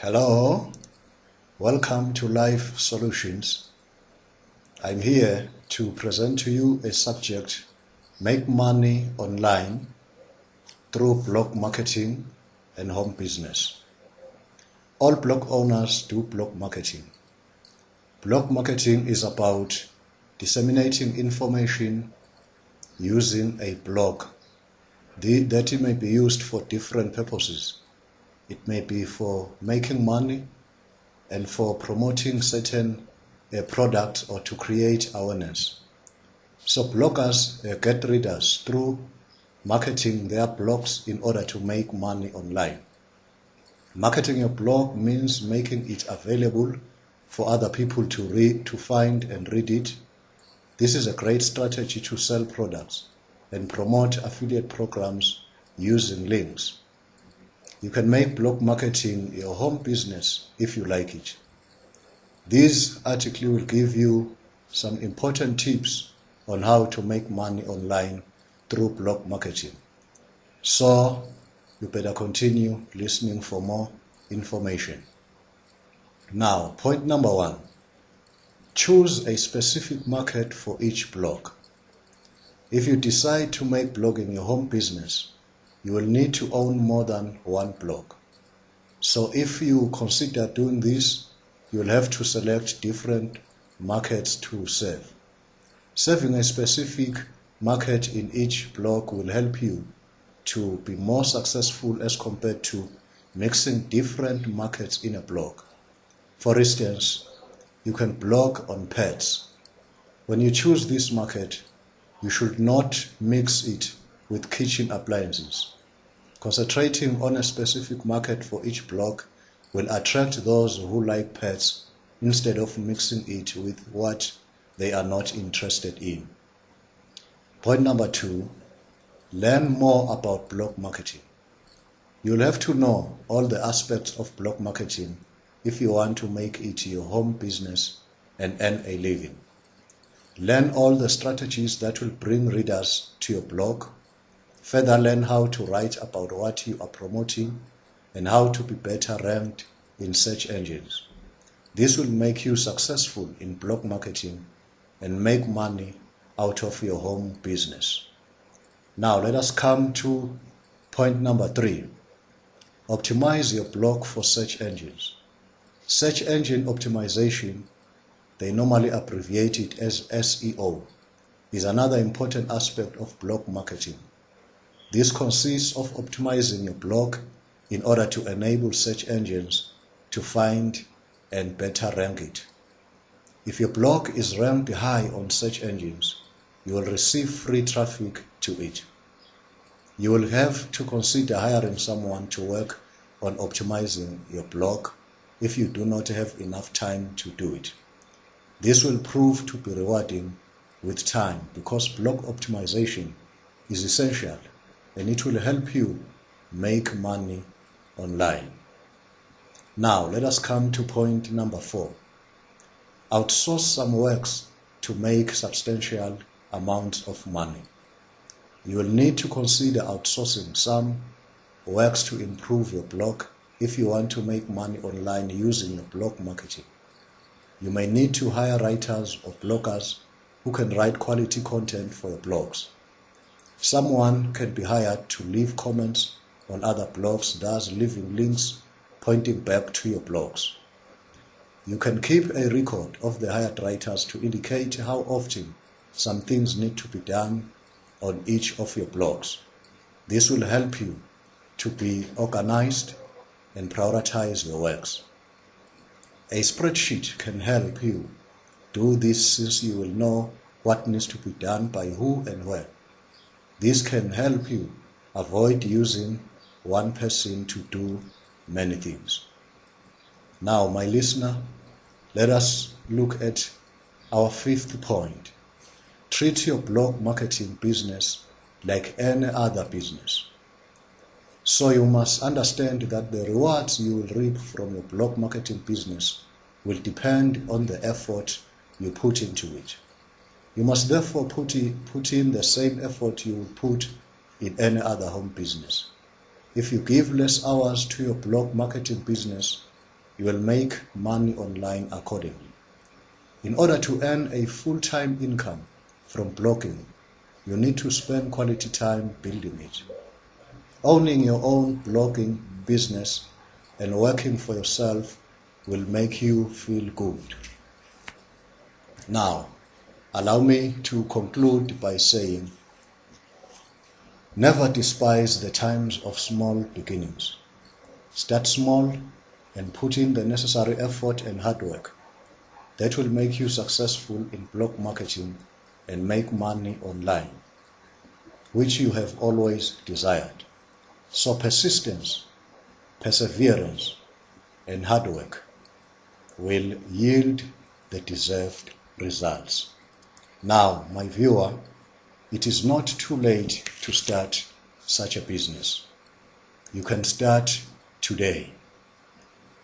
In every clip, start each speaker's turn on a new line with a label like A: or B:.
A: Hello, welcome to Life Solutions. I'm here to present to you a subject, make money online through blog marketing and home business. All blog owners do blog marketing. Blog marketing is about disseminating information using a blog that it may be used for different purposes. It may be for making money and for promoting certain products or to create awareness. So bloggers get readers through marketing their blogs in order to make money online. Marketing your blog means making it available for other people to read, to find and read it. This is a great strategy to sell products and promote affiliate programs using links. You can make blog marketing your home business if you like it. This article will give you some important tips on how to make money online through blog marketing. So you better continue listening for more information. Now, point number 1. Choose a specific market for each blog. If you decide to make blogging your home business, you will need to own more than one blog. So if you consider doing this, you will have to select different markets to serve. Serving a specific market in each blog will help you to be more successful as compared to mixing different markets in a blog. For instance, you can blog on pets. When you choose this market, you should not mix it with kitchen appliances. Concentrating on a specific market for each blog will attract those who like pets instead of mixing it with what they are not interested in. Point number 2, learn more about blog marketing. You'll have to know all the aspects of blog marketing if you want to make it your home business and earn a living. Learn all the strategies that will bring readers to your blog. Further, learn how to write about what you are promoting and how to be better ranked in search engines. This will make you successful in blog marketing and make money out of your home business. Now let us come to point number 3. Optimize your blog for search engines. Search engine optimization, they normally abbreviate it as SEO, is another important aspect of blog marketing. This consists of optimizing your blog in order to enable search engines to find and better rank it. If your blog is ranked high on search engines, you will receive free traffic to it. You will have to consider hiring someone to work on optimizing your blog if you do not have enough time to do it. This will prove to be rewarding with time because blog optimization is essential and it will help you make money online. Now let us come to point number 4. Outsource some works to make substantial amounts of money. You will need to consider outsourcing some works to improve your blog if you want to make money online using your blog marketing. You may need to hire writers or bloggers who can write quality content for your blogs. Someone can be hired to leave comments on other blogs, thus leaving links pointing back to your blogs. You can keep a record of the hired writers to indicate how often some things need to be done on each of your blogs. This will help you to be organized and prioritize your works. A spreadsheet can help you do this since you will know what needs to be done by who and when. This can help you avoid using one person to do many things. Now, my listener, let us look at our 5th point. Treat your blog marketing business like any other business. So you must understand that the rewards you will reap from your blog marketing business will depend on the effort you put into it. You must therefore put in the same effort you would put in any other home business. If you give less hours to your blog marketing business, you will make money online accordingly. In order to earn a full-time income from blogging, you need to spend quality time building it. Owning your own blogging business and working for yourself will make you feel good. Now, allow me to conclude by saying, never despise the times of small beginnings. Start small and put in the necessary effort and hard work. That will make you successful in blog marketing and make money online, which you have always desired. So persistence, perseverance, and hard work will yield the deserved results. Now, my viewer, it is not too late to start such a business. You can start today,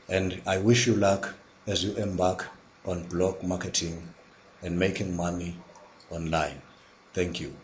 A: and I wish you luck as you embark on blog marketing and making money online. Thank you.